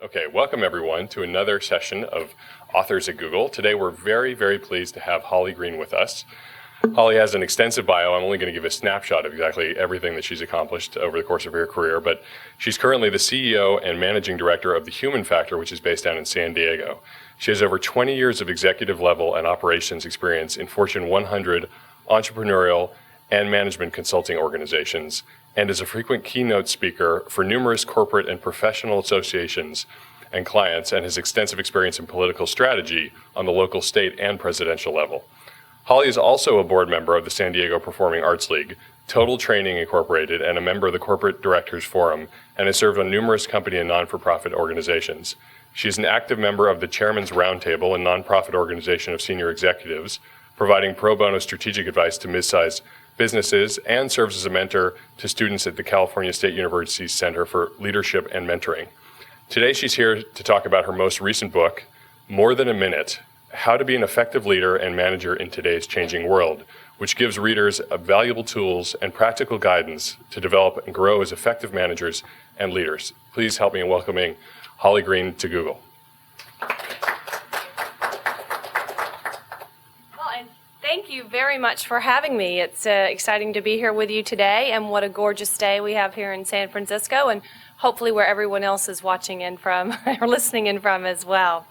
Okay, welcome everyone to another session of Authors at Google. Today we're very, very pleased to have Holly Green with us. Holly has an extensive bio. I'm only going to give a snapshot of exactly everything that she's accomplished over the course of her career, but she's currently the CEO and Managing Director of the Human Factor, which is based down in San Diego. She has over 20 years of executive level and operations experience in Fortune 100 entrepreneurial and management consulting organizations, and is a frequent keynote speaker for numerous corporate and professional associations and clients, and has extensive experience in political strategy on the local, state, and presidential level. Holly is also a board member of the San Diego Performing Arts League, Total Training Incorporated, and a member of the Corporate Directors Forum, and has served on numerous company and non-for-profit organizations. She is an active member of the Chairman's Roundtable, a nonprofit organization of senior executives, providing pro bono strategic advice to mid-sized businesses, and serves as a mentor to students at the California State University's Center for Leadership and Mentoring. Today she's here to talk about her most recent book, More Than a Minute: How to Be an Effective Leader and Manager in Today's Changing World, which gives readers valuable tools and practical guidance to develop and grow as effective managers and leaders. Please help me in welcoming Holly Green to Google. Thank you very much for having me. It's exciting to be here with you today, and what a gorgeous day we have here in San Francisco, and hopefully where everyone else is watching in from or listening in from as well.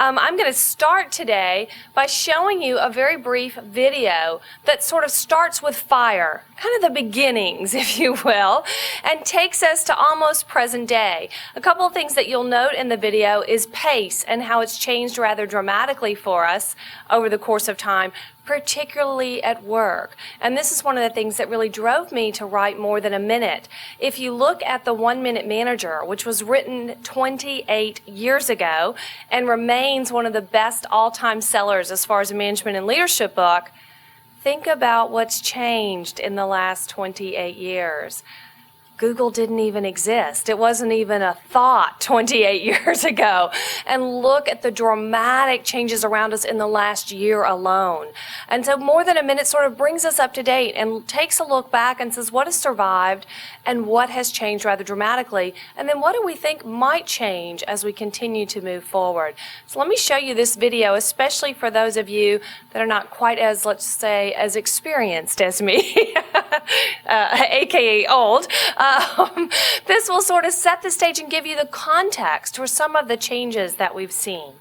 I'm going to start today by showing you a very brief video that sort of starts with fire, kind of the beginnings, if you will, and takes us to almost present day. A couple of things that you'll note in the video is pace and how it's changed rather dramatically for us over the course of time, particularly at work. And this is one of the things that really drove me to write More Than a Minute. If you look at the 1 Minute Manager, which was written 28 years ago and remains one of the best all-time sellers as far as a management and leadership book, think about what's changed in the last 28 years. Google didn't even exist. It wasn't even a thought 28 years ago. And look at the dramatic changes around us in the last year alone. And so More Than a Minute sort of brings us up to date and takes a look back and says what has survived and what has changed rather dramatically. And then what do we think might change as we continue to move forward. So let me show you this video, especially for those of you that are not quite as, let's say, as experienced as me, aka old. This will sort of set the stage and give you the context for some of the changes that we've seen.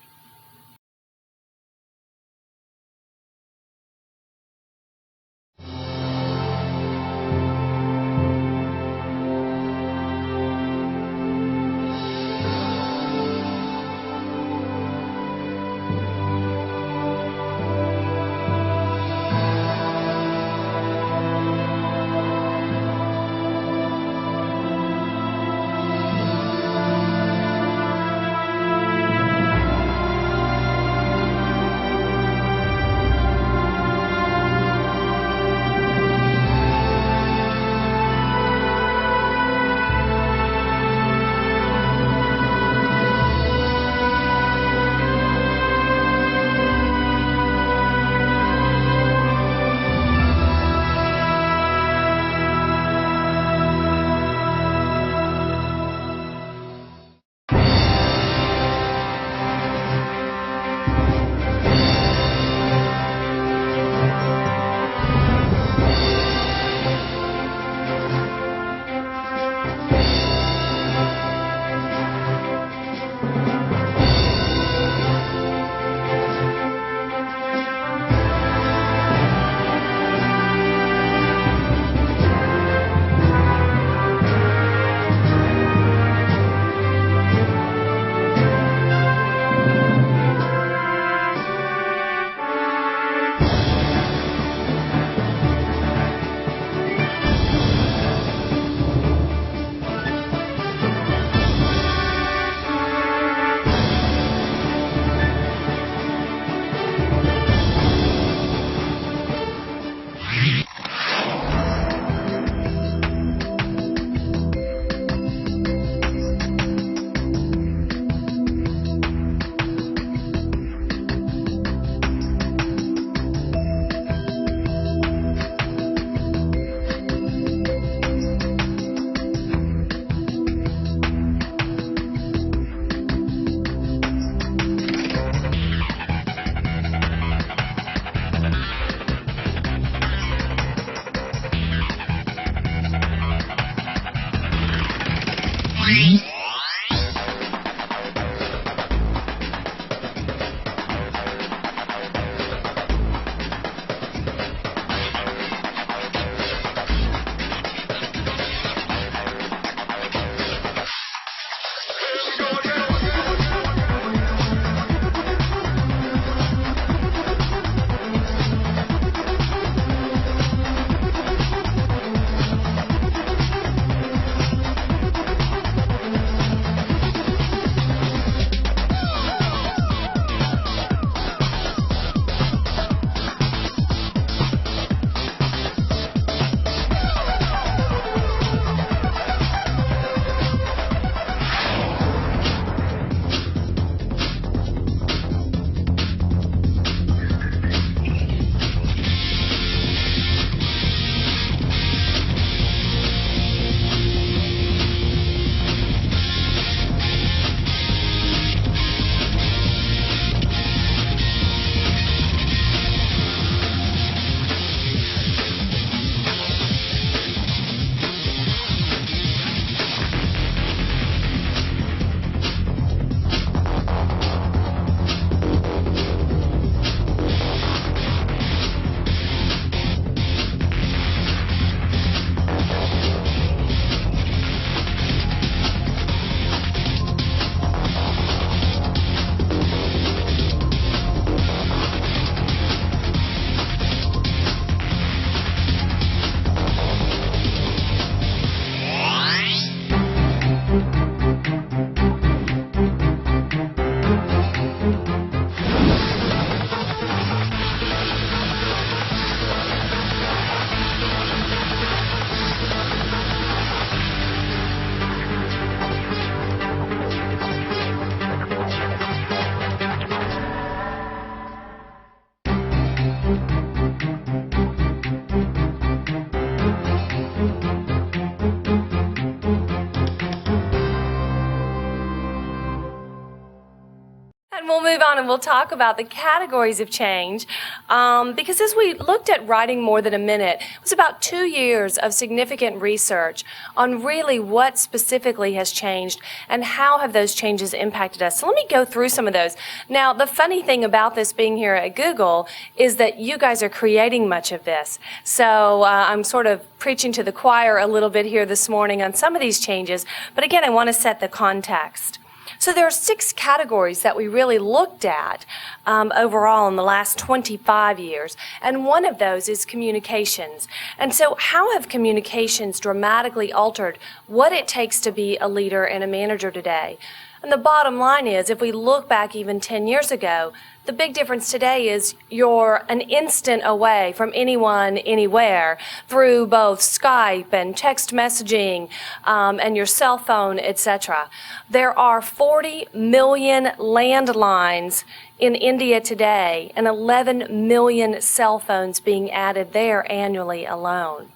We'll move on and we'll talk about the categories of change because as we looked at writing more than a minute, it was about 2 years of significant research on really what specifically has changed and how have those changes impacted us. So let me go through some of those. Now, the funny thing about this being here at Google is that you guys are creating much of this. So I'm sort of preaching to the choir a little bit here this morning on some of these changes, but again, I want to set the context. So there are 6 categories that we really looked at overall in the last 25 years, and one of those is communications. And so how have communications dramatically altered what it takes to be a leader and a manager today? And the bottom line is, if we look back even 10 years ago, the big difference today is you're an instant away from anyone, anywhere, through both Skype and text messaging and your cell phone, etc. There are 40 million landlines in India today and 11 million cell phones being added there annually alone.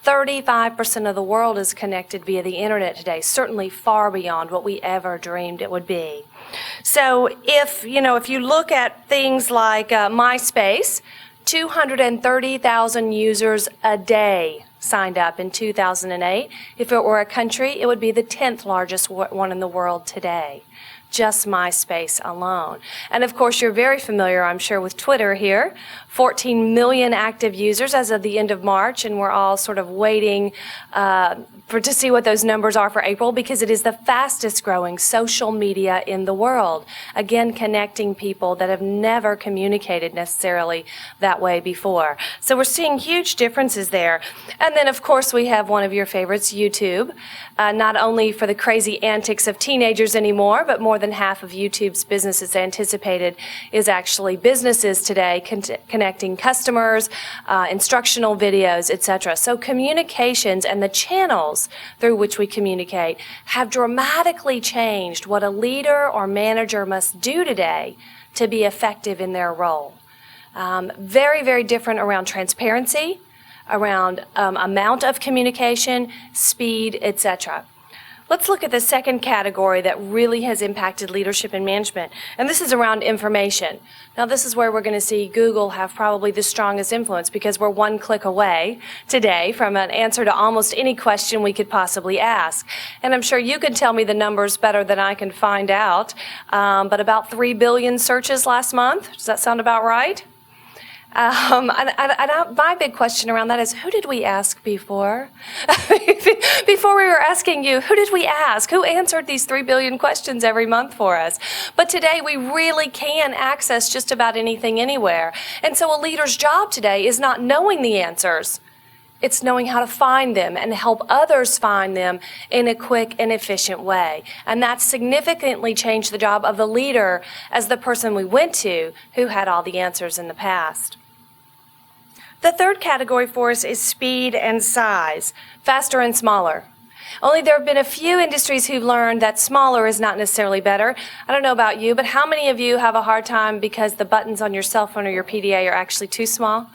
35% of the world is connected via the internet today, certainly far beyond what we ever dreamed it would be. So if you look at things like MySpace, 230,000 users a day signed up in 2008. If it were a country, it would be the 10th largest one in the world today. Just MySpace alone. And of course, you're very familiar, I'm sure, with Twitter here. 14 million active users as of the end of March, and we're all sort of waiting to see what those numbers are for April, because it is the fastest growing social media in the world. Again, connecting people that have never communicated necessarily that way before. So we're seeing huge differences there. And then, of course, we have one of your favorites, YouTube. Not only for the crazy antics of teenagers anymore, but more than half of YouTube's businesses anticipated is actually businesses today connecting customers, instructional videos, etc. So communications and the channels through which we communicate have dramatically changed what a leader or manager must do today to be effective in their role. Very, very different around transparency, around amount of communication, speed, etc. Let's look at the second category that really has impacted leadership and management, and this is around information. Now, this is where we're going to see Google have probably the strongest influence because we're one click away today from an answer to almost any question we could possibly ask. And I'm sure you can tell me the numbers better than I can find out, but about 3 billion searches last month. Does that sound about right? My big question around that is, who did we ask before? Before we were asking you, who did we ask? Who answered these 3 billion questions every month for us? But today we really can access just about anything anywhere. And so a leader's job today is not knowing the answers. It's knowing how to find them and help others find them in a quick and efficient way. And that's significantly changed the job of the leader as the person we went to who had all the answers in the past. The third category for us is speed and size, faster and smaller. Only there have been a few industries who've learned that smaller is not necessarily better. I don't know about you, but how many of you have a hard time because the buttons on your cell phone or your PDA are actually too small?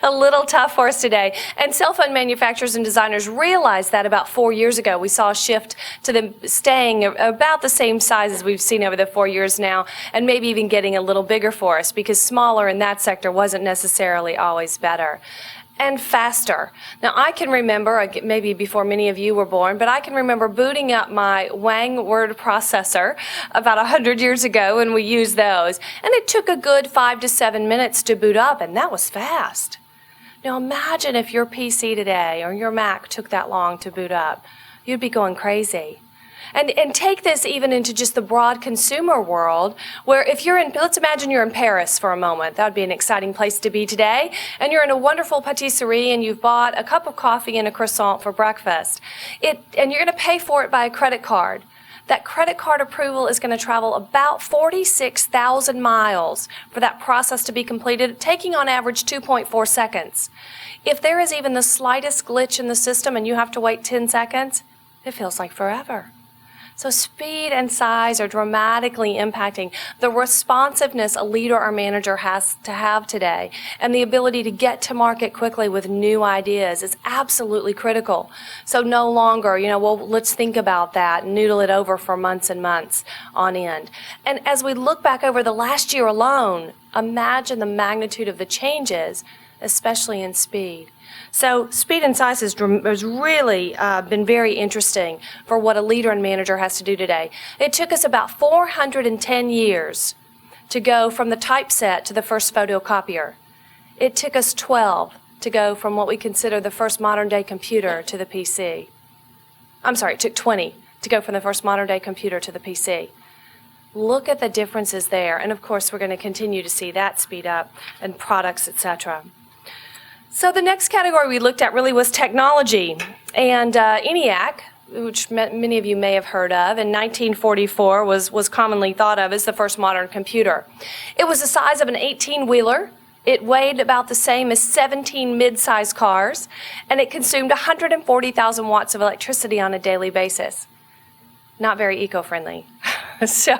A little tough for us today. And cell phone manufacturers and designers realized that about 4 years ago. We saw a shift to them staying about the same size as we've seen over the 4 years now, and maybe even getting a little bigger for us because smaller in that sector wasn't necessarily always better. And faster. Now, I can remember, maybe before many of you were born, but I can remember booting up my Wang word processor about 100 years ago, and we used those. And it took a good 5 to 7 minutes to boot up, and that was fast. Now, imagine if your PC today or your Mac took that long to boot up. You'd be going crazy. And take this even into just the broad consumer world, where if you're in, let's imagine you're in Paris for a moment. That would be an exciting place to be today. And you're in a wonderful patisserie and you've bought a cup of coffee and a croissant for breakfast. And you're going to pay for it by a credit card. That credit card approval is going to travel about 46,000 miles for that process to be completed, taking on average 2.4 seconds. If there is even the slightest glitch in the system and you have to wait 10 seconds, it feels like forever. So speed and size are dramatically impacting the responsiveness a leader or manager has to have today. And the ability to get to market quickly with new ideas is absolutely critical. So no longer, well, let's think about that and noodle it over for months and months on end. And as we look back over the last year alone, imagine the magnitude of the changes, especially in speed. So speed and size has really been very interesting for what a leader and manager has to do today. It took us about 410 years to go from the typeset to the first photocopier. It took us 12 to go from what we consider the first modern-day computer to the PC. I'm sorry, it took 20 to go from the first modern-day computer to the PC. Look at the differences there. And of course, we're going to continue to see that speed up and products, etc. So the next category we looked at really was technology. And ENIAC, which many of you may have heard of, in 1944 was commonly thought of as the first modern computer. It was the size of an 18-wheeler. It weighed about the same as 17 mid-sized cars, and it consumed 140,000 watts of electricity on a daily basis. Not very eco-friendly. So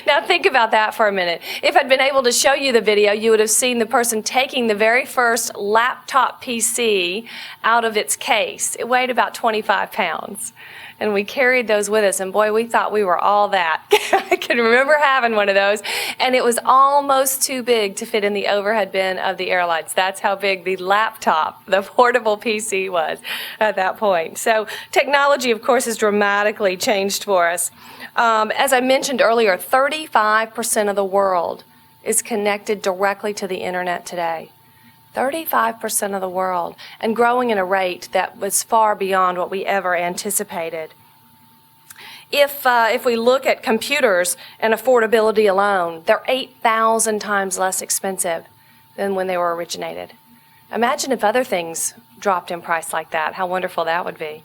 now think about that for a minute. If I'd been able to show you the video, you would have seen the person taking the very first laptop PC out of its case. It weighed about 25 pounds. And we carried those with us, and boy, we thought we were all that. I can remember having one of those, and it was almost too big to fit in the overhead bin of the airlines. That's how big the laptop, the portable PC was at that point. So technology, of course, has dramatically changed for us. As I mentioned earlier, 35% of the world is connected directly to the internet today. 35% of the world, and growing at a rate that was far beyond what we ever anticipated. If we look at computers and affordability alone, they're 8,000 times less expensive than when they were originated. Imagine if other things dropped in price like that, how wonderful that would be.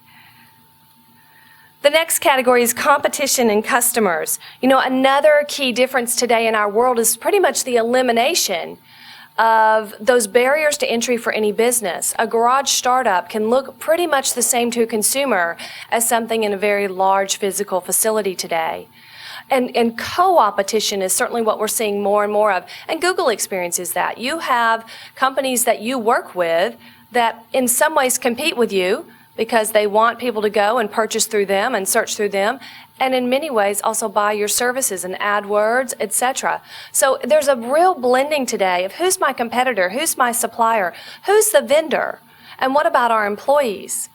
The next category is competition and customers. Another key difference today in our world is pretty much the elimination of those barriers to entry for any business. A garage startup can look pretty much the same to a consumer as something in a very large physical facility today. And co-opetition is certainly what we're seeing more and more of. And Google experiences that. You have companies that you work with that in some ways compete with you, because they want people to go and purchase through them and search through them, and in many ways also buy your services and AdWords, etc. So there's a real blending today of who's my competitor, who's my supplier, who's the vendor, and what about our employees?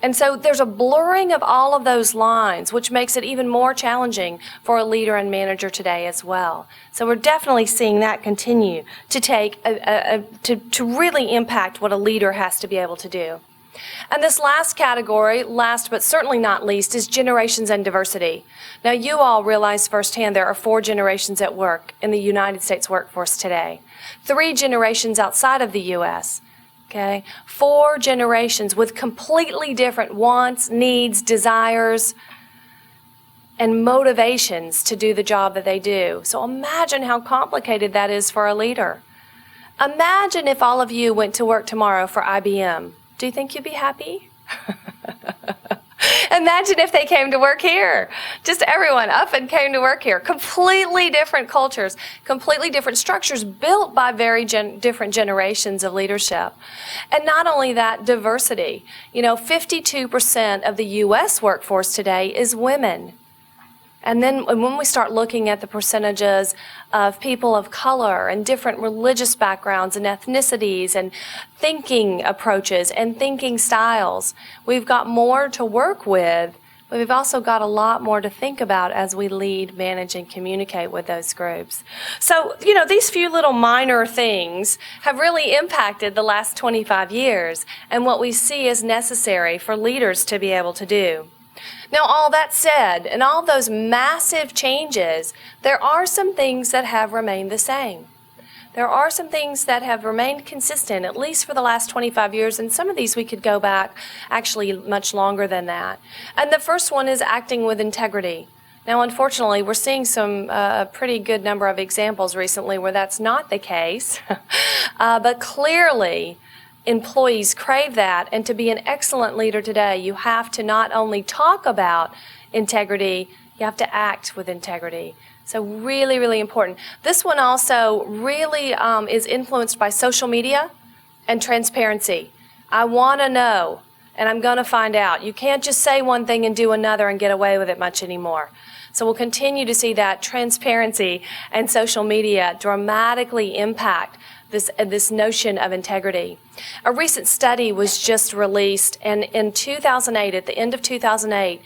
And so there's a blurring of all of those lines, which makes it even more challenging for a leader and manager today as well. So we're definitely seeing that continue to take to really impact what a leader has to be able to do. And this last category, last but certainly not least, is generations and diversity. Now, you all realize firsthand there are 4 generations at work in the United States workforce today, 3 generations outside of the U.S., okay? 4 generations with completely different wants, needs, desires, and motivations to do the job that they do. So imagine how complicated that is for a leader. Imagine if all of you went to work tomorrow for IBM. Do you think you'd be happy? Imagine if they came to work here. Just everyone up and came to work here. Completely different cultures, completely different structures built by very different generations of leadership. And not only that, diversity. 52% of the U.S. workforce today is women. And then when we start looking at the percentages of people of color and different religious backgrounds and ethnicities and thinking approaches and thinking styles, we've got more to work with, but we've also got a lot more to think about as we lead, manage, and communicate with those groups. So, these few little minor things have really impacted the last 25 years and what we see is necessary for leaders to be able to do. Now, all that said, and all those massive changes, there are some things that have remained the same. There are some things that have remained consistent, at least for the last 25 years, and some of these we could go back actually much longer than that. And the first one is acting with integrity. Now, unfortunately, we're seeing some pretty good number of examples recently where that's not the case, but clearly, employees crave that, and to be an excellent leader today, you have to not only talk about integrity, you have to act with integrity. So really, really important. This one also really is influenced by social media and transparency. I want to know, and I'm going to find out. You can't just say one thing and do another and get away with it much anymore. So we'll continue to see that transparency and social media dramatically impact this notion of integrity. A recent study was just released, and in 2008, at the end of 2008,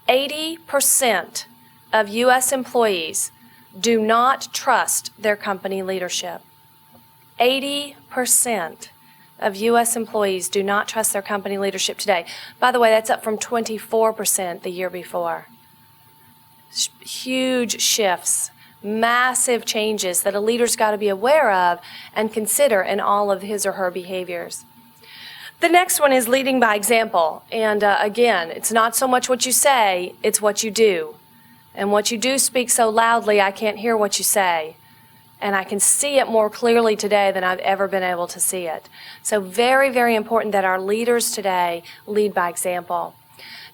80% of U.S. employees do not trust their company leadership. 80% of U.S. employees do not trust their company leadership today. By the way, that's up from 24% the year before. Huge shifts. Massive changes that a leader's got to be aware of and consider in all of his or her behaviors. The next one is leading by example. And again, it's not so much what you say, it's what you do. And what you do speaks so loudly, I can't hear what you say. And I can see it more clearly today than I've ever been able to see it. So very, very important that our leaders today lead by example.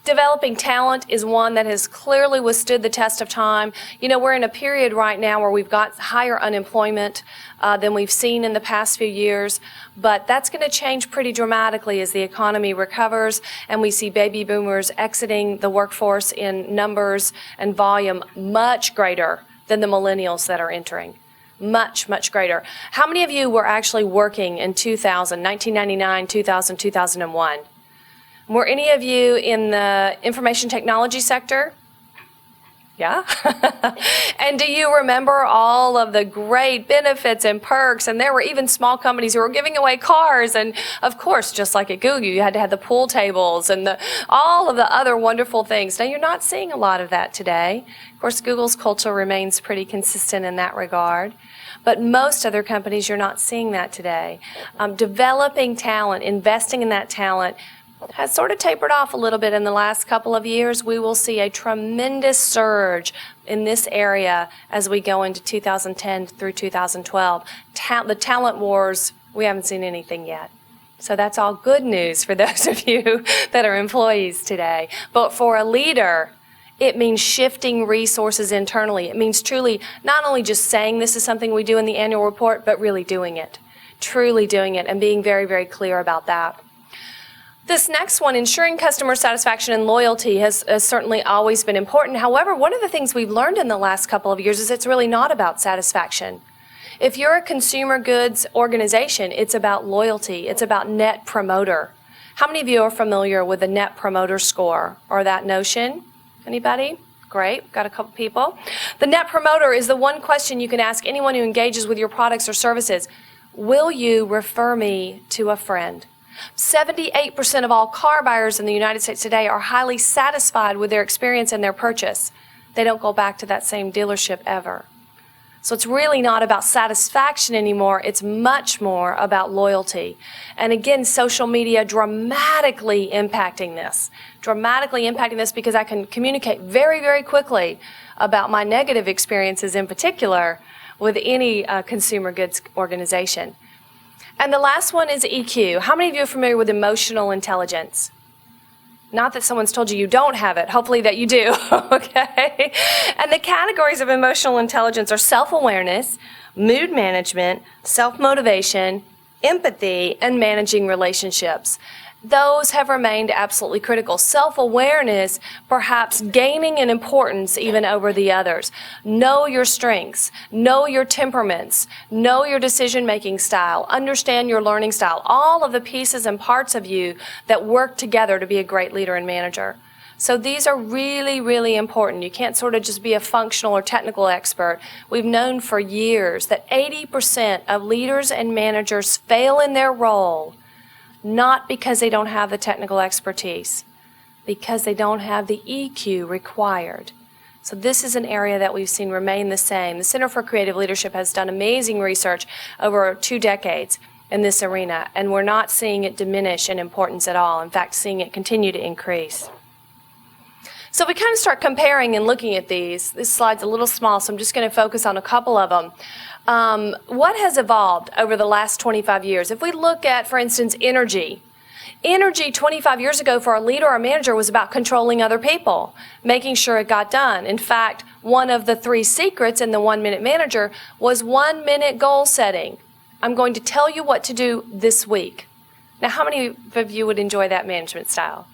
Developing talent is one that has clearly withstood the test of time. We're in a period right now where we've got higher unemployment than we've seen in the past few years, but that's going to change pretty dramatically as the economy recovers and we see baby boomers exiting the workforce in numbers and volume much greater than the millennials that are entering. Much, much greater. How many of you were actually working in 1999, 2000, 2001? Were any of you in the information technology sector? Yeah? And do you remember all of the great benefits and perks? And there were even small companies who were giving away cars. And of course, just like at Google, you had to have the pool tables and all of the other wonderful things. Now, you're not seeing a lot of that today. Of course, Google's culture remains pretty consistent in that regard. But most other companies, you're not seeing that today. Developing talent, investing in that talent, has sort of tapered off a little bit in the last couple of years. We will see a tremendous surge in this area as we go into 2010 through 2012. The talent wars, we haven't seen anything yet. So that's all good news for those of you that are employees today. But for a leader, it means shifting resources internally. It means truly not only just saying this is something we do in the annual report, but really doing it. Truly doing it and being very, very clear about that. This next one, ensuring customer satisfaction and loyalty, has certainly always been important. However, one of the things we've learned in the last couple of years is it's really not about satisfaction. If you're a consumer goods organization, it's about loyalty. It's about net promoter. How many of you are familiar with the net promoter score or that notion? Anybody? Great, got a couple people. The net promoter is the one question you can ask anyone who engages with your products or services. Will you refer me to a friend? 78% of all car buyers in the United States today are highly satisfied with their experience and their purchase. They don't go back to that same dealership ever. So it's really not about satisfaction anymore. It's much more about loyalty. And again, social media dramatically impacting this. Because I can communicate very, very quickly about my negative experiences in particular with any consumer goods organization. And the last one is EQ. How many of you are familiar with emotional intelligence? Not that someone's told you you don't have it, hopefully that you do, okay? And the categories of emotional intelligence are self-awareness, mood management, self-motivation, empathy, and managing relationships. Those have remained absolutely critical. Self-awareness perhaps gaining in importance even over the others. Know your strengths, know your temperaments, know your decision-making style, understand your learning style, all of the pieces and parts of you that work together to be a great leader and manager. So these are really, really important. You can't sort of just be a functional or technical expert. We've known for years that 80% of leaders and managers fail in their role not because they don't have the technical expertise, because they don't have the EQ required. So this is an area that we've seen remain the same. The Center for Creative Leadership has done amazing research over 2 decades in this arena, and we're not seeing it diminish in importance at all. In fact, seeing it continue to increase. So we kind of start comparing and looking at these. This slide's a little small, so I'm just going to focus on a couple of them. What has evolved over the last 25 years? If we look at, for instance, energy 25 years ago for a leader or a manager was about controlling other people, making sure it got done. In fact, one of the 3 secrets in the 1-minute manager was 1-minute goal setting. I'm going to tell you what to do this week. Now, how many of you would enjoy that management style?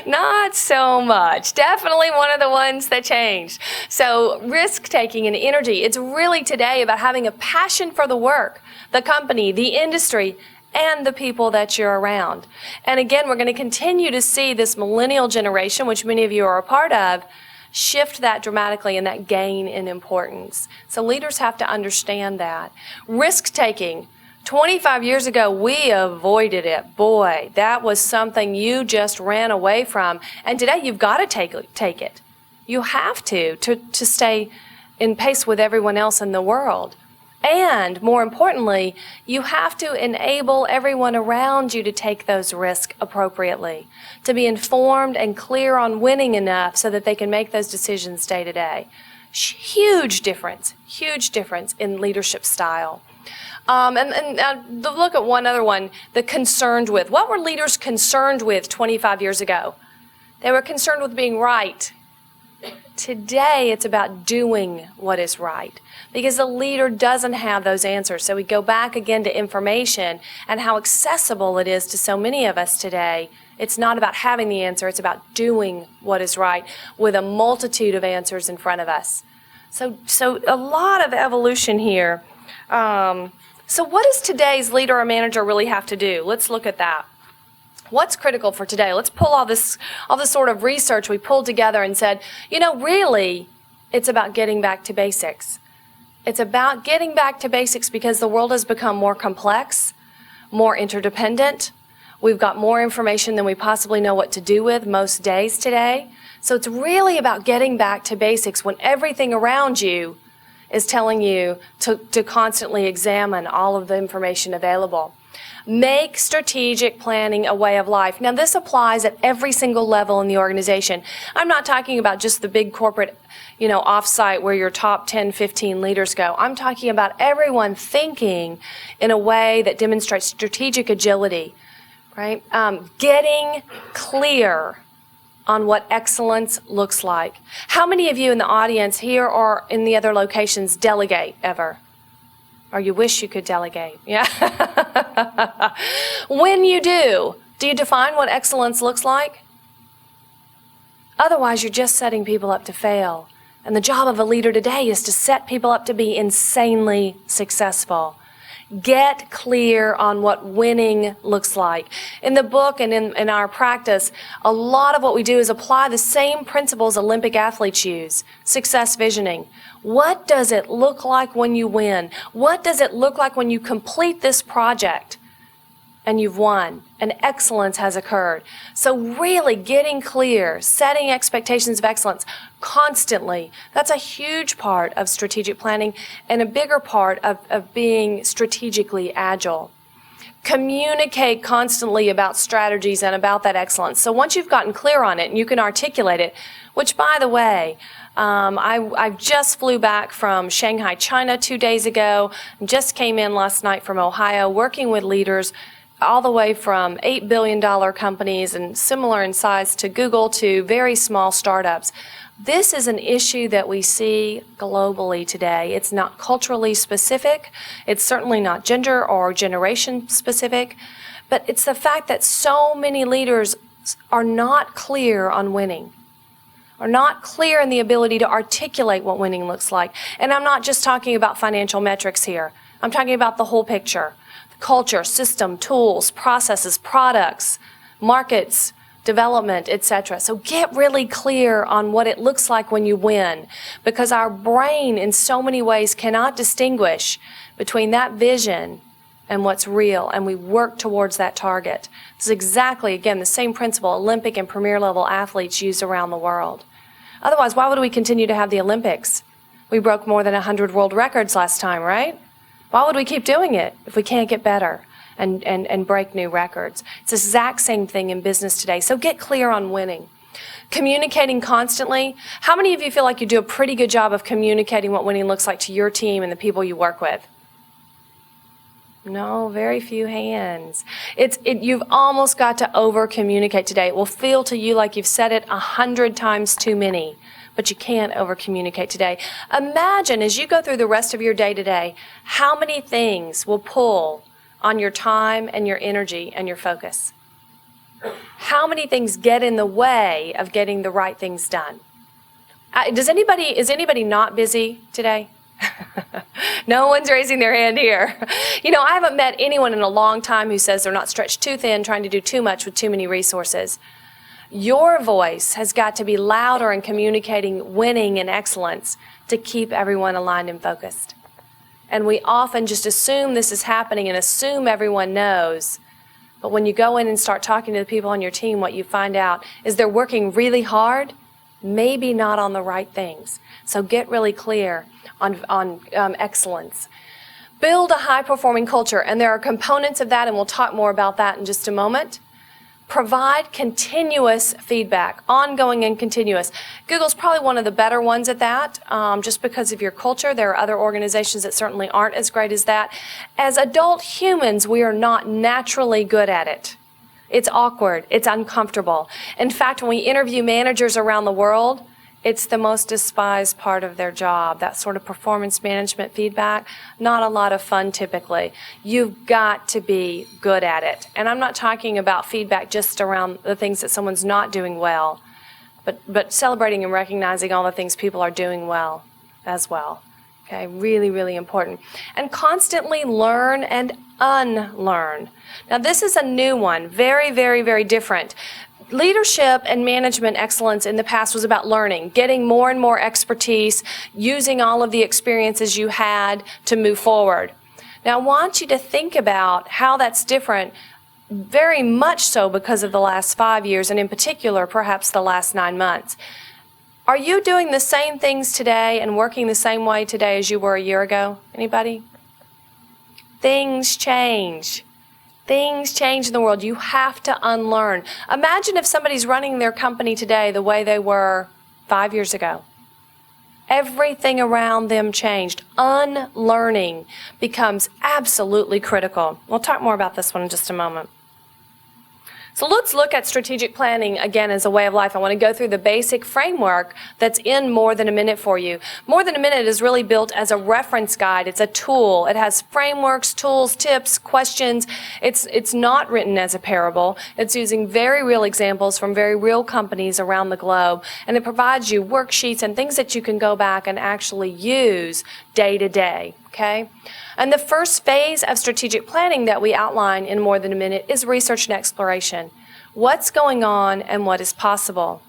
Not so much. Definitely one of the ones that changed. So risk-taking and energy, it's really today about having a passion for the work, the company, the industry, and the people that you're around. And again, we're going to continue to see this millennial generation, which many of you are a part of, shift that dramatically and that gain in importance. So leaders have to understand that. Risk-taking. 25 years ago, we avoided it. Boy, that was something you just ran away from. And today, you've got to take it. You have to stay in pace with everyone else in the world. And more importantly, you have to enable everyone around you to take those risks appropriately, to be informed and clear on winning enough so that they can make those decisions day to day. Huge difference in leadership style. And look at one other one, the concerned with. What were leaders concerned with 25 years ago? They were concerned with being right. Today, it's about doing what is right because the leader doesn't have those answers. So we go back again to information and how accessible it is to so many of us today. It's not about having the answer. It's about doing what is right with a multitude of answers in front of us. So a lot of evolution here. So what does today's leader or manager really have to do? Let's look at that. What's critical for today? Let's pull all this sort of research we pulled together and said, really, it's about getting back to basics. It's about getting back to basics because the world has become more complex, more interdependent. We've got more information than we possibly know what to do with most days today. So it's really about getting back to basics when everything around you is telling you to constantly examine all of the information available. Make strategic planning a way of life. Now, this applies at every single level in the organization. I'm not talking about just the big corporate, offsite where your top 10, 15 leaders go. I'm talking about everyone thinking in a way that demonstrates strategic agility, right? Getting clear on what excellence looks like. How many of you in the audience here or in the other locations delegate ever? Or you wish you could delegate? Yeah. When you do, Do you define what excellence looks like? Otherwise, you're just setting people up to fail. And the job of a leader today is to set people up to be insanely successful. Get clear on what winning looks like. In the book and in our practice, a lot of what we do is apply the same principles Olympic athletes use. Success visioning. What does it look like when you win? What does it look like when you complete this project and you've won and excellence has occurred? So really getting clear, setting expectations of excellence constantly, that's a huge part of strategic planning and a bigger part of being strategically agile. Communicate constantly about strategies and about that excellence. So once you've gotten clear on it and you can articulate it, which by the way, I just flew back from Shanghai, China 2 days ago, just came in last night from Ohio, working with leaders all the way from $8 billion companies and similar in size to Google to very small startups. This is an issue that we see globally today. It's not culturally specific. It's certainly not gender or generation specific. But it's the fact that so many leaders are not clear on winning, are not clear in the ability to articulate what winning looks like. And I'm not just talking about financial metrics here. I'm talking about the whole picture. Culture, system, tools, processes, products, markets, development, etc. So get really clear on what it looks like when you win, because our brain in so many ways cannot distinguish between that vision and what's real, and we work towards that target. This is exactly, again, the same principle Olympic and premier level athletes use around the world. Otherwise, why would we continue to have the Olympics? We broke more than 100 world records last time, right? Why would we keep doing it if we can't get better and break new records? It's the exact same thing in business today. So get clear on winning. Communicating constantly. How many of you feel like you do a pretty good job of communicating what winning looks like to your team and the people you work with? No, very few hands. You've almost got to over-communicate today. It will feel to you like you've said it 100 times too many. But you can't over-communicate today. Imagine as you go through the rest of your day today, how many things will pull on your time and your energy and your focus. How many things get in the way of getting the right things done? Is anybody not busy today? No one's raising their hand here. You know, I haven't met anyone in a long time who says they're not stretched too thin, trying to do too much with too many resources. Your voice has got to be louder in communicating winning and excellence to keep everyone aligned and focused. And we often just assume this is happening and assume everyone knows. But when you go in and start talking to the people on your team, what you find out is they're working really hard, maybe not on the right things. So get really clear on excellence. Build a high-performing culture, and there are components of that, and we'll talk more about that in just a moment. Provide continuous feedback, ongoing and continuous. Google's probably one of the better ones at that, just because of your culture. There are other organizations that certainly aren't as great as that. As adult humans, we are not naturally good at it. It's awkward. It's uncomfortable. In fact, when we interview managers around the world, it's the most despised part of their job, that sort of performance management feedback. Not a lot of fun typically. You've got to be good at it. And I'm not talking about feedback just around the things that someone's not doing well, but celebrating and recognizing all the things people are doing well as well. Okay, really, really important. And constantly learn and unlearn. Now this is a new one, very, very, very different. Leadership and management excellence in the past was about learning, getting more and more expertise, using all of the experiences you had to move forward. Now I want you to think about how that's different, very much so because of the last 5 years, and in particular, perhaps the last 9 months. Are you doing the same things today and working the same way today as you were a year ago? Anybody? Things change. Things change in the world. You have to unlearn. Imagine if somebody's running their company today the way they were 5 years ago. Everything around them changed. Unlearning becomes absolutely critical. We'll talk more about this one in just a moment. So let's look at strategic planning again as a way of life. I want to go through the basic framework that's in More Than a Minute for you. More Than a Minute is really built as a reference guide. It's a tool. It has frameworks, tools, tips, questions. It's not written as a parable. It's using very real examples from very real companies around the globe. And it provides you worksheets and things that you can go back and actually use day to day. Okay? And the first phase of strategic planning that we outline in More Than a Minute is research and exploration. What's going on and what is possible?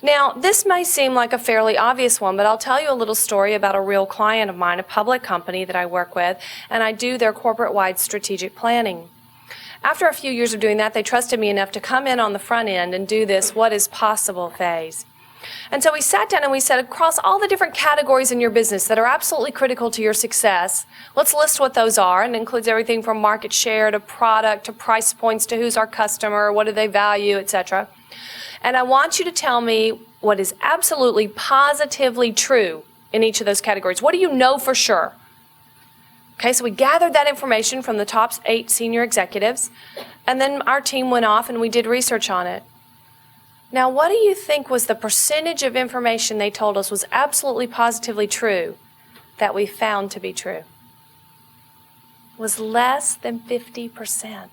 Now, this may seem like a fairly obvious one, but I'll tell you a little story about a real client of mine, a public company that I work with, and I do their corporate-wide strategic planning. After a few years of doing that, they trusted me enough to come in on the front end and do this what is possible phase. And so we sat down and we said, across all the different categories in your business that are absolutely critical to your success, let's list what those are, and it includes everything from market share to product to price points to who's our customer, what do they value, etc. And I want you to tell me what is absolutely positively true in each of those categories. What do you know for sure? Okay, so we gathered that information from the top 8 senior executives, and then our team went off and we did research on it. Now, what do you think was the percentage of information they told us was absolutely positively true that we found to be true? It was less than 50%.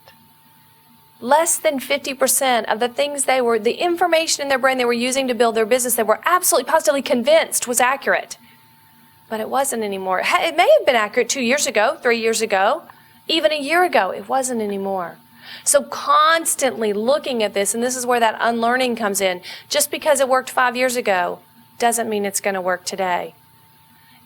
Less than 50% of the things the information in their brain they were using to build their business, they were absolutely positively convinced was accurate. But it wasn't anymore. It may have been accurate 2 years ago, 3 years ago, even a year ago. It wasn't anymore. So constantly looking at this, and this is where that unlearning comes in. Just because it worked 5 years ago doesn't mean it's going to work today.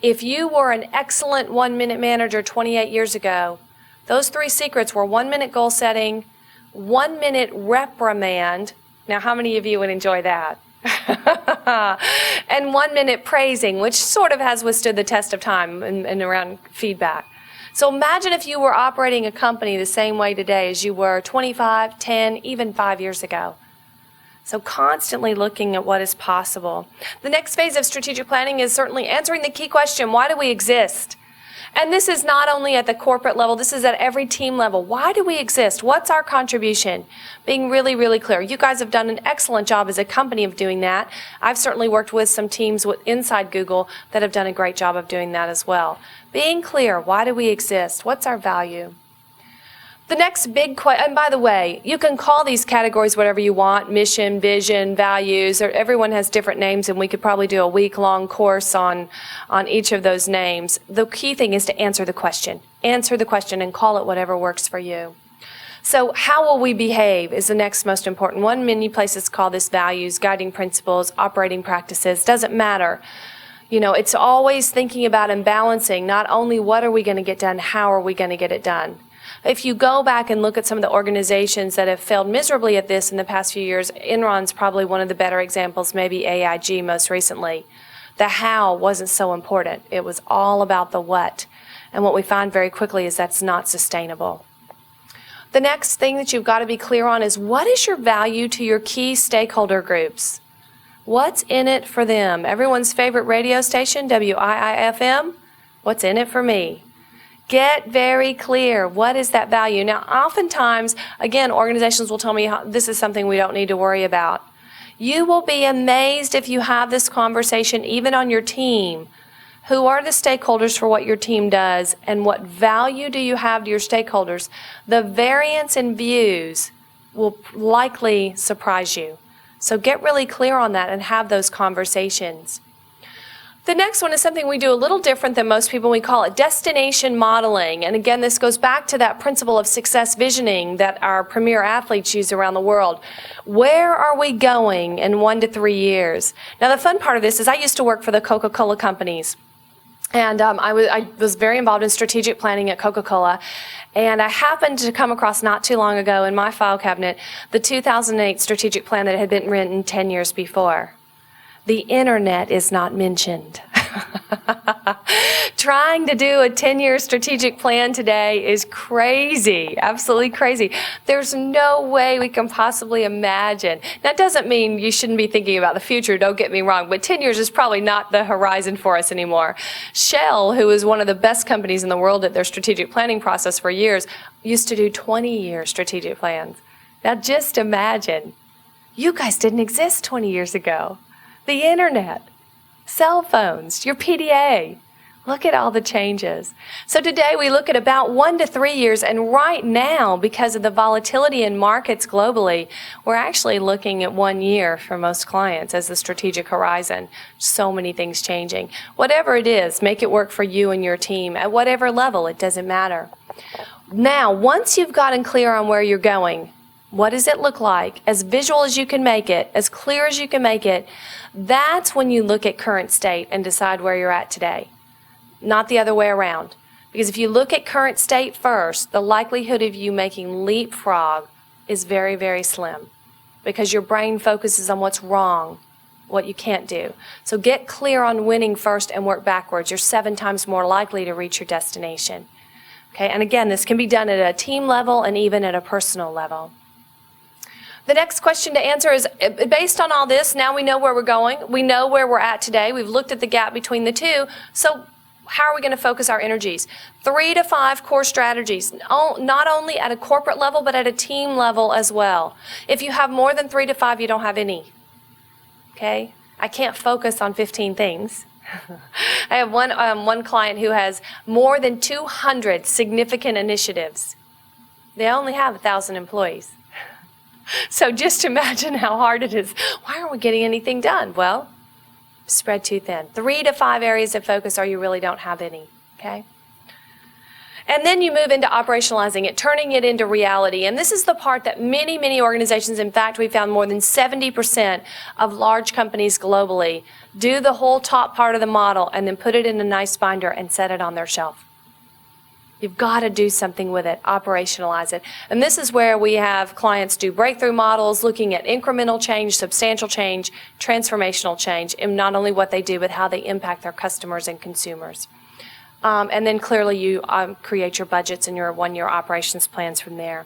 If you were an excellent 1-minute manager 28 years ago, those 3 secrets were 1-minute goal setting, 1-minute reprimand. Now, how many of you would enjoy that? And 1-minute praising, which sort of has withstood the test of time and around feedback. So imagine if you were operating a company the same way today as you were 25, 10, even 5 years ago. So constantly looking at what is possible. The next phase of strategic planning is certainly answering the key question, why do we exist? And this is not only at the corporate level, this is at every team level. Why do we exist? What's our contribution? Being really, really clear. You guys have done an excellent job as a company of doing that. I've certainly worked with some teams inside Google that have done a great job of doing that as well. Being clear, why do we exist? What's our value? The next big question, and by the way, you can call these categories whatever you want, mission, vision, values, or everyone has different names, and we could probably do a week-long course on each of those names. The key thing is to answer the question. Answer the question and call it whatever works for you. So how will we behave is the next most important one. Many places call this values, guiding principles, operating practices. Doesn't matter. You know, it's always thinking about and balancing not only what are we going to get done, how are we going to get it done. If you go back and look at some of the organizations that have failed miserably at this in the past few years, Enron's probably one of the better examples, maybe AIG most recently. The how wasn't so important. It was all about the what. And what we find very quickly is that's not sustainable. The next thing that you've got to be clear on is what is your value to your key stakeholder groups? What's in it for them? Everyone's favorite radio station, WIIFM? What's in it for me? Get very clear. What is that value? Now, oftentimes, again, organizations will tell me this is something we don't need to worry about. You will be amazed if you have this conversation, even on your team. Who are the stakeholders for what your team does, and what value do you have to your stakeholders? The variance in views will likely surprise you. So get really clear on that and have those conversations. The next one is something we do a little different than most people. We call it destination modeling. And again, this goes back to that principle of success visioning that our premier athletes use around the world. Where are we going in 1 to 3 years? Now, the fun part of this is I used to work for the Coca-Cola companies. And I was very involved in strategic planning at Coca-Cola. And I happened to come across not too long ago in my file cabinet the 2008 strategic plan that had been written 10 years before. The internet is not mentioned. Trying to do a 10-year strategic plan today is crazy, absolutely crazy. There's no way we can possibly imagine. That doesn't mean you shouldn't be thinking about the future, don't get me wrong, but 10 years is probably not the horizon for us anymore. Shell, who is one of the best companies in the world at their strategic planning process for years, used to do 20-year strategic plans. Now just imagine, you guys didn't exist 20 years ago. The internet, cell phones, your PDA. Look at all the changes. So today we look at about 1 to 3 years, and right now, because of the volatility in markets globally, we're actually looking at 1 year for most clients as the strategic horizon. So many things changing. Whatever it is, make it work for you and your team at whatever level, it doesn't matter. Now, once you've gotten clear on where you're going, what does it look like? As visual as you can make it, as clear as you can make it, that's when you look at current state and decide where you're at today. Not the other way around. Because if you look at current state first, the likelihood of you making leapfrog is very, very slim. Because your brain focuses on what's wrong, what you can't do. So get clear on winning first and work backwards. You're 7 times more likely to reach your destination. Okay, and again, this can be done at a team level and even at a personal level. The next question to answer is, based on all this, now we know where we're going. We know where we're at today. We've looked at the gap between the two. So how are we going to focus our energies? 3 to 5 core strategies, not only at a corporate level, but at a team level as well. If you have more than 3 to 5, you don't have any. Okay? I can't focus on 15 things. I have one client who has more than 200 significant initiatives. They only have 1,000 employees. So just imagine how hard it is. Why aren't we getting anything done? Well, spread too thin. 3 to 5 areas of focus, or you really don't have any, okay? And then you move into operationalizing it, turning it into reality. And this is the part that many, many organizations, in fact, we found more than 70% of large companies globally do the whole top part of the model and then put it in a nice binder and set it on their shelf. You've got to do something with it, operationalize it. And this is where we have clients do breakthrough models, looking at incremental change, substantial change, transformational change, in not only what they do, but how they impact their customers and consumers. And then clearly you create your budgets and your 1-year operations plans from there.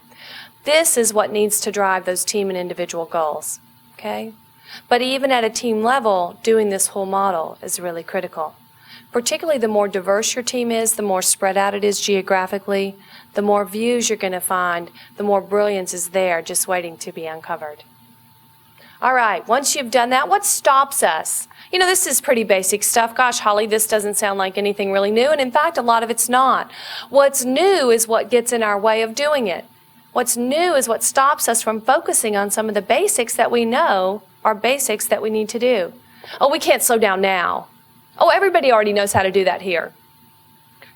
This is what needs to drive those team and individual goals, okay? But even at a team level, doing this whole model is really critical. Particularly the more diverse your team is, the more spread out it is geographically, the more views you're going to find, the more brilliance is there just waiting to be uncovered. All right, once you've done that, what stops us? You know, this is pretty basic stuff. Gosh, Holly, this doesn't sound like anything really new, and in fact, a lot of it's not. What's new is what gets in our way of doing it. What's new is what stops us from focusing on some of the basics that we know are basics that we need to do. Oh, we can't slow down now. Oh, everybody already knows how to do that here.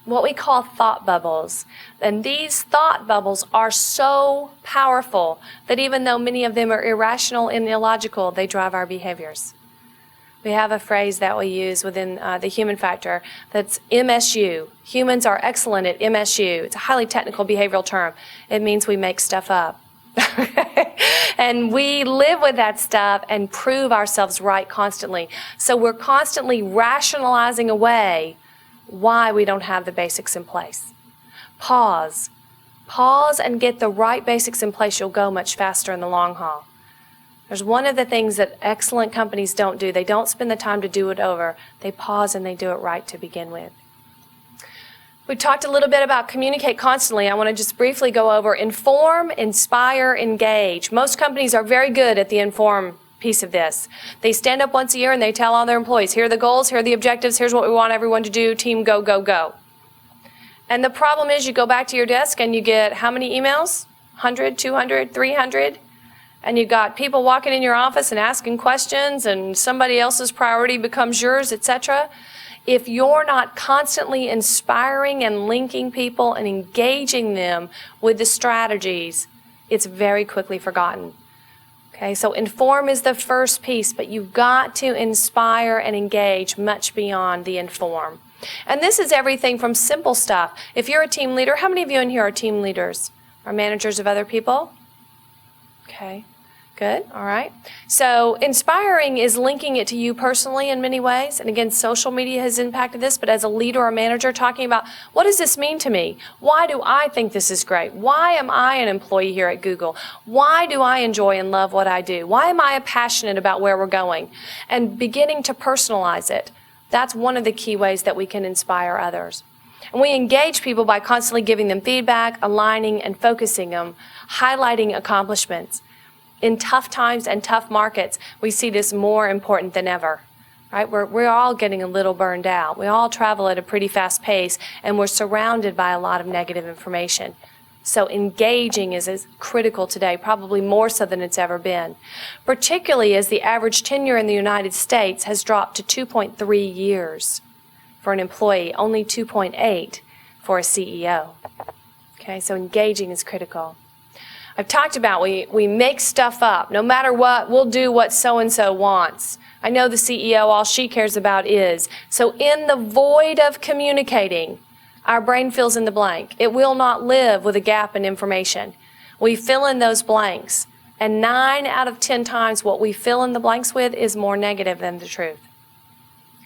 What we call thought bubbles. And these thought bubbles are so powerful that even though many of them are irrational and illogical, they drive our behaviors. We have a phrase that we use within the human factor that's MSU. Humans are excellent at MSU. It's a highly technical behavioral term. It means we make stuff up. And we live with that stuff and prove ourselves right constantly. So we're constantly rationalizing away why we don't have the basics in place. Pause. Pause and get the right basics in place. You'll go much faster in the long haul. There's one of the things that excellent companies don't do. They don't spend the time to do it over. They pause and they do it right to begin with. We talked a little bit about communicate constantly. I want to just briefly go over inform, inspire, engage. Most companies are very good at the inform piece of this. They stand up once a year and they tell all their employees, here are the goals, here are the objectives, here's what we want everyone to do, team go, go, go. And the problem is you go back to your desk and you get how many emails? 100, 200, 300? And you got people walking in your office and asking questions and somebody else's priority becomes yours, etc. If you're not constantly inspiring and linking people and engaging them with the strategies, it's very quickly forgotten. Okay, so inform is the first piece, but you've got to inspire and engage much beyond the inform. And this is everything from simple stuff. If you're a team leader, how many of you in here are team leaders? Are managers of other people? Okay. Good, all right. So inspiring is linking it to you personally in many ways. And again, social media has impacted this, but as a leader or manager, talking about what does this mean to me? Why do I think this is great? Why am I an employee here at Google? Why do I enjoy and love what I do? Why am I passionate about where we're going? And beginning to personalize it. That's one of the key ways that we can inspire others. And we engage people by constantly giving them feedback, aligning and focusing them, highlighting accomplishments. In tough times and tough markets, we see this more important than ever. Right? We're all getting a little burned out. We all travel at a pretty fast pace, and we're surrounded by a lot of negative information. So engaging is critical today, probably more so than it's ever been, particularly as the average tenure in the United States has dropped to 2.3 years for an employee, only 2.8 for a CEO. Okay, so engaging is critical. I've talked about we make stuff up. No matter what, we'll do what so-and-so wants. I know the CEO, all she cares about is. So in the void of communicating, our brain fills in the blank. It will not live with a gap in information. We fill in those blanks, and 9 out of 10 times what we fill in the blanks with is more negative than the truth.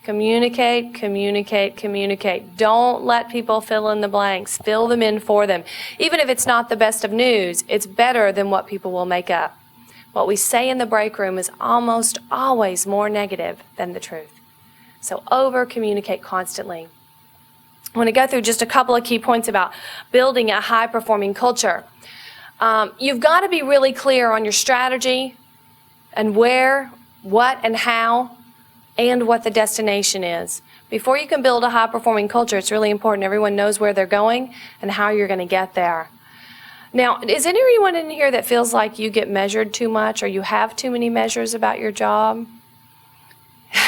Communicate, communicate, communicate. Don't let people fill in the blanks. Fill them in for them. Even if it's not the best of news, it's better than what people will make up. What we say in the break room is almost always more negative than the truth. So over-communicate constantly. I want to go through just a couple of key points about building a high-performing culture. You've got to be really clear on your strategy and where, what, and how, and what the destination is. Before you can build a high-performing culture, it's really important everyone knows where they're going and how you're going to get there. Now, is anyone in here that feels like you get measured too much or you have too many measures about your job?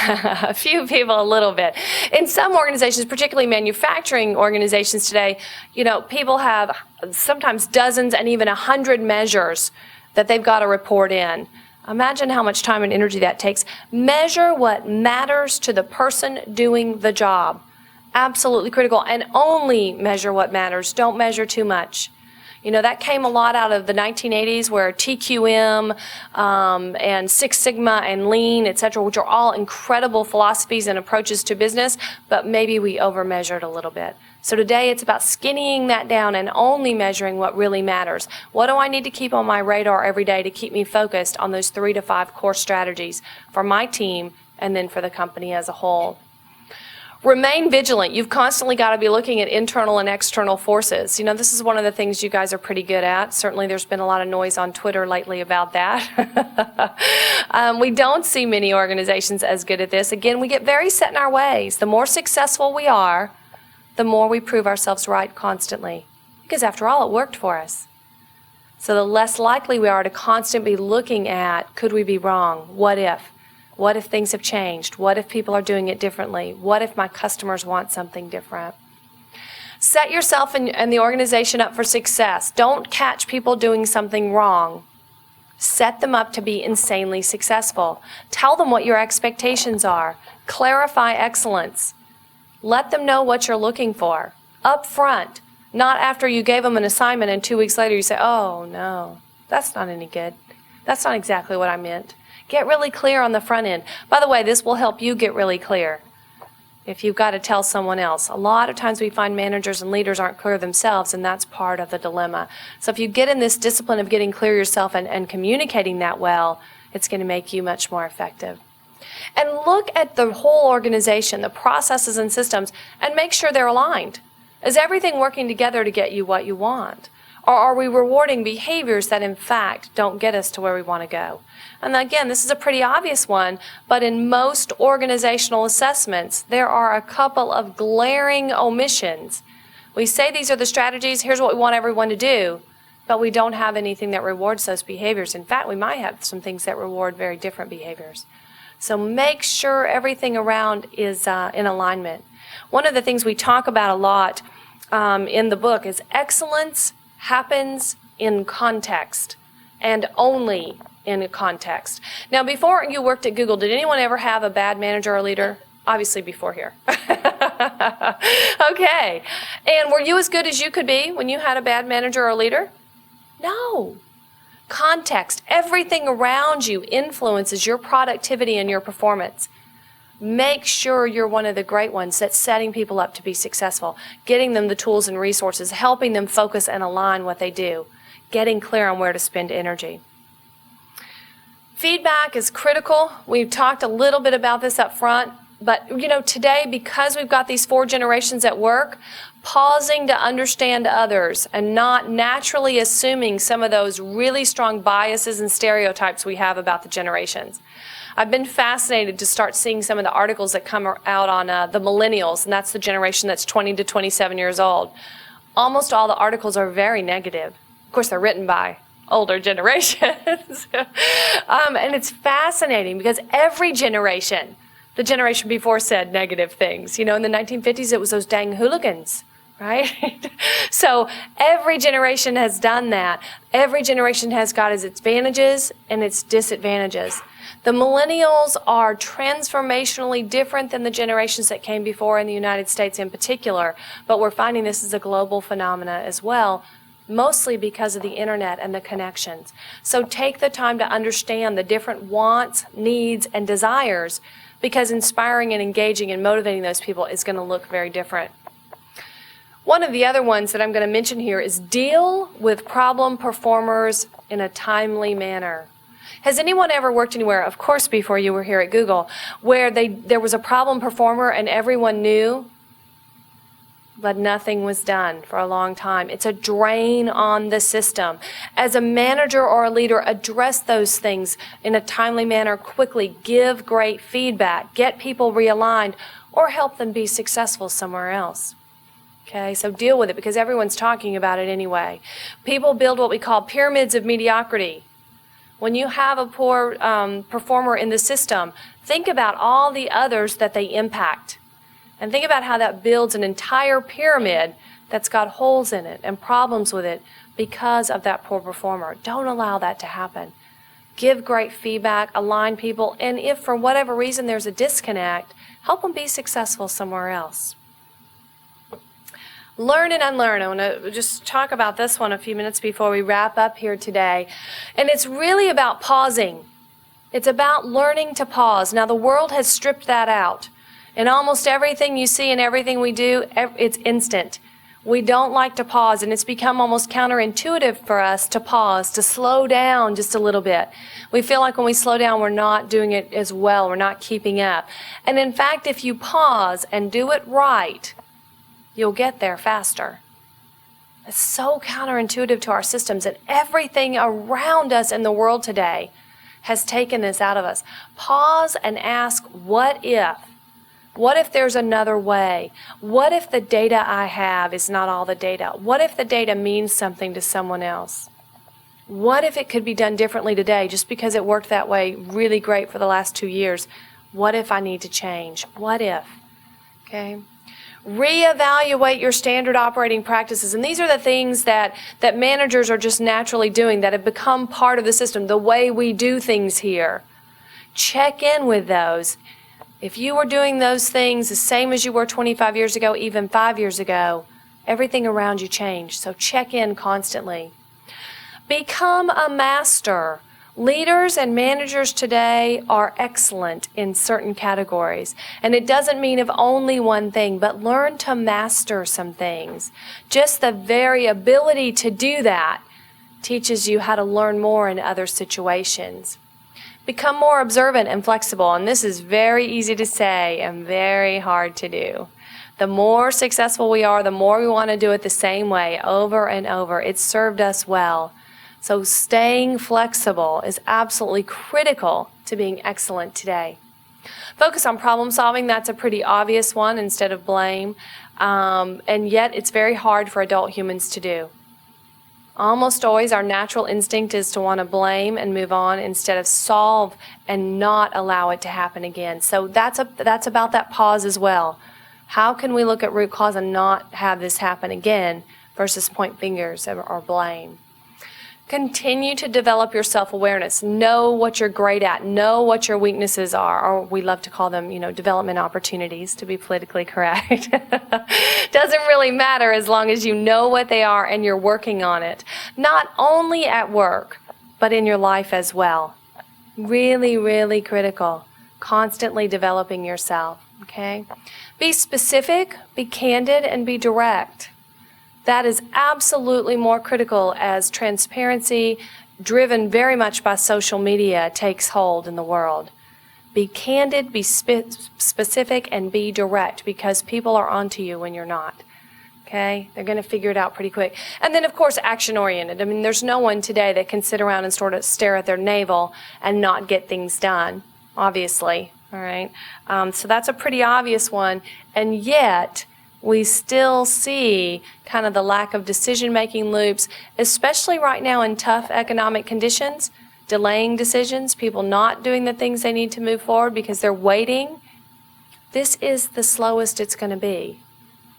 A few people a little bit. In some organizations, particularly manufacturing organizations today, people have sometimes dozens and even 100 measures that they've got to report in. Imagine how much time and energy that takes. Measure what matters to the person doing the job. Absolutely critical. And only measure what matters. Don't measure too much. That came a lot out of the 1980s where TQM and Six Sigma and Lean, etc., which are all incredible philosophies and approaches to business, but maybe we over-measured a little bit. So today it's about skinnying that down and only measuring what really matters. What do I need to keep on my radar every day to keep me focused on those 3 to 5 core strategies for my team and then for the company as a whole? Remain vigilant. You've constantly got to be looking at internal and external forces. This is one of the things you guys are pretty good at. Certainly there's been a lot of noise on Twitter lately about that. We don't see many organizations as good at this. Again, we get very set in our ways. The more successful we are, the more we prove ourselves right constantly. Because after all, it worked for us. So the less likely we are to constantly be looking at, could we be wrong? What if? What if things have changed? What if people are doing it differently? What if my customers want something different? Set yourself and the organization up for success. Don't catch people doing something wrong. Set them up to be insanely successful. Tell them what your expectations are. Clarify excellence. Let them know what you're looking for. Up front. Not after you gave them an assignment and 2 weeks later you say, oh no, that's not any good. That's not exactly what I meant. Get really clear on the front end. By the way, this will help you get really clear if you've got to tell someone else. A lot of times we find managers and leaders aren't clear themselves, and that's part of the dilemma. So if you get in this discipline of getting clear yourself and communicating that well, it's going to make you much more effective. And look at the whole organization, the processes and systems, and make sure they're aligned. Is everything working together to get you what you want? Or are we rewarding behaviors that in fact don't get us to where we want to go? And again, this is a pretty obvious one, but in most organizational assessments, there are a couple of glaring omissions. We say these are the strategies, here's what we want everyone to do, but we don't have anything that rewards those behaviors. In fact, we might have some things that reward very different behaviors. So make sure everything around is in alignment. One of the things we talk about a lot in the book is excellence happens in context and only in context. Now, before you worked at Google, did anyone ever have a bad manager or leader? Obviously before here. Okay. And were you as good as you could be when you had a bad manager or leader? No. Context. Everything around you influences your productivity and your performance. Make sure you're one of the great ones that's setting people up to be successful, getting them the tools and resources, helping them focus and align what they do, getting clear on where to spend energy. Feedback is critical. We've talked a little bit about this up front. But, today, because we've got these 4 generations at work, pausing to understand others and not naturally assuming some of those really strong biases and stereotypes we have about the generations. I've been fascinated to start seeing some of the articles that come out on the millennials, and that's the generation that's 20 to 27 years old. Almost all the articles are very negative. Of course, they're written by older generations. And it's fascinating because every generation, the generation before said negative things. In the 1950s, it was those dang hooligans, right? So every generation has done that. Every generation has got its advantages and its disadvantages. The millennials are transformationally different than the generations that came before in the United States in particular, but we're finding this is a global phenomena as well, mostly because of the internet and the connections. So take the time to understand the different wants, needs, and desires, because inspiring and engaging and motivating those people is going to look very different. One of the other ones that I'm going to mention here is deal with problem performers in a timely manner. Has anyone ever worked anywhere, of course before you were here at Google, where there was a problem performer and everyone knew, but nothing was done for a long time? It's a drain on the system. As a manager or a leader, address those things in a timely manner, quickly, give great feedback, get people realigned, or help them be successful somewhere else. Okay, so deal with it because everyone's talking about it anyway. People build what we call pyramids of mediocrity. When you have a poor performer in the system, think about all the others that they impact. And think about how that builds an entire pyramid that's got holes in it and problems with it because of that poor performer. Don't allow that to happen. Give great feedback, align people, and if for whatever reason there's a disconnect, help them be successful somewhere else. Learn and unlearn. I want to just talk about this one a few minutes before we wrap up here today. And it's really about pausing. It's about learning to pause. Now, the world has stripped that out. And almost everything you see and everything we do, it's instant. We don't like to pause, and it's become almost counterintuitive for us to pause, to slow down just a little bit. We feel like when we slow down, we're not doing it as well. We're not keeping up. And in fact, if you pause and do it right, you'll get there faster. It's so counterintuitive to our systems, and everything around us in the world today has taken this out of us. Pause and ask, what if? What if there's another way? What if the data I have is not all the data? What if the data means something to someone else? What if it could be done differently today just because it worked that way really great for the last 2 years? What if I need to change? What if? Okay? Reevaluate your standard operating practices. And these are the things that managers are just naturally doing, that have become part of the system, the way we do things here. Check in with those. If you were doing those things the same as you were 25 years ago, even 5 years ago, everything around you changed. So check in constantly. Become a master. Leaders and managers today are excellent in certain categories. And it doesn't mean of only one thing, but learn to master some things. Just the very ability to do that teaches you how to learn more in other situations. Become more observant and flexible. And this is very easy to say and very hard to do. The more successful we are, the more we want to do it the same way over and over. It's served us well. So staying flexible is absolutely critical to being excellent today. Focus on problem solving. That's a pretty obvious one instead of blame. And yet it's very hard for adult humans to do. Almost always our natural instinct is to want to blame and move on instead of solve and not allow it to happen again. So that's about that pause as well. How can we look at root cause and not have this happen again versus point fingers or blame? Continue to develop your self-awareness. Know what you're great at. Know what your weaknesses are, or we love to call them, development opportunities, to be politically correct. Doesn't really matter as long as you know what they are and you're working on it. Not only at work, but in your life as well. Really, really critical. Constantly developing yourself, okay? Be specific, be candid, and be direct. That is absolutely more critical as transparency, driven very much by social media, takes hold in the world. Be candid, be specific, and be direct, because people are onto you when you're not. Okay? They're going to figure it out pretty quick. And then, of course, action-oriented. I mean, there's no one today that can sit around and sort of stare at their navel and not get things done, obviously. All right? So that's a pretty obvious one. And yet, we still see kind of the lack of decision-making loops, especially right now in tough economic conditions, delaying decisions, people not doing the things they need to move forward because they're waiting. This is the slowest it's going to be.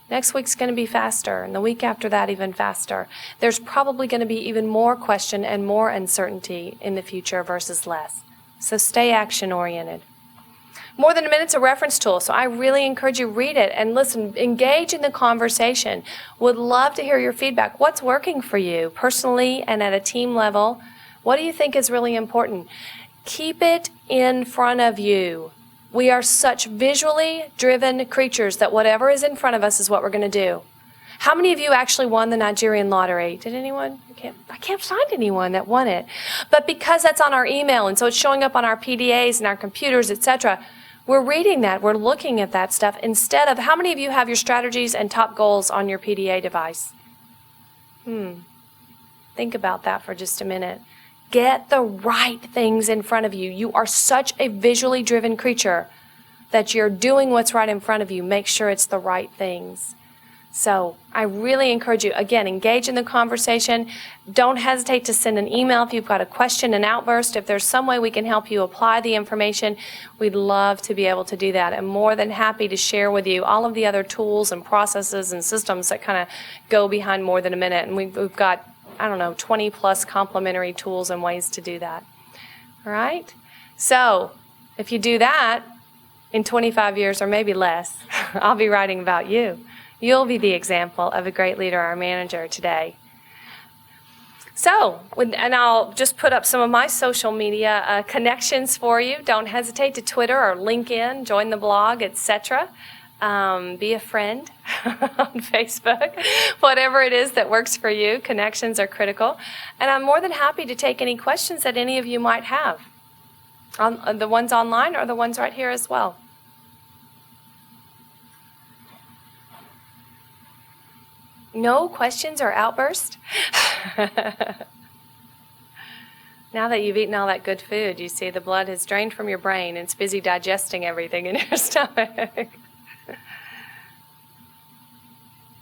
Next week's going to be faster, and the week after that even faster. There's probably going to be even more question and more uncertainty in the future versus less. So stay action-oriented. More Than a Minute's a reference tool, so I really encourage you to read it and listen, engage in the conversation. Would love to hear your feedback. What's working for you personally and at a team level? What do you think is really important? Keep it in front of you. We are such visually driven creatures that whatever is in front of us is what we're going to do. How many of you actually won the Nigerian lottery? Did anyone? I can't find anyone that won it. But because that's on our email, and so it's showing up on our PDAs and our computers, etc., we're reading that, we're looking at that stuff instead of, how many of you have your strategies and top goals on your PDA device? Think about that for just a minute. Get the right things in front of you. You are such a visually driven creature that you're doing what's right in front of you. Make sure it's the right things. So I really encourage you, again, engage in the conversation. Don't hesitate to send an email if you've got a question, an outburst. If there's some way we can help you apply the information, we'd love to be able to do that. I'm more than happy to share with you all of the other tools and processes and systems that kind of go behind More Than a Minute. And we've got, 20 plus complementary tools and ways to do that. All right? So if you do that, in 25 years or maybe less, I'll be writing about you. You'll be the example of a great leader or manager today. So, and I'll just put up some of my social media connections for you. Don't hesitate to Twitter or LinkedIn, join the blog, etc. Be a friend on Facebook. Whatever it is that works for you, connections are critical. And I'm more than happy to take any questions that any of you might have. The ones online or the ones right here as well. No questions or outbursts? Now that you've eaten all that good food, you see the blood has drained from your brain and it's busy digesting everything in your stomach.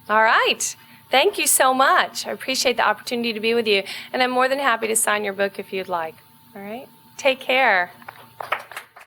All right. Thank you so much. I appreciate the opportunity to be with you. And I'm more than happy to sign your book if you'd like. All right. Take care.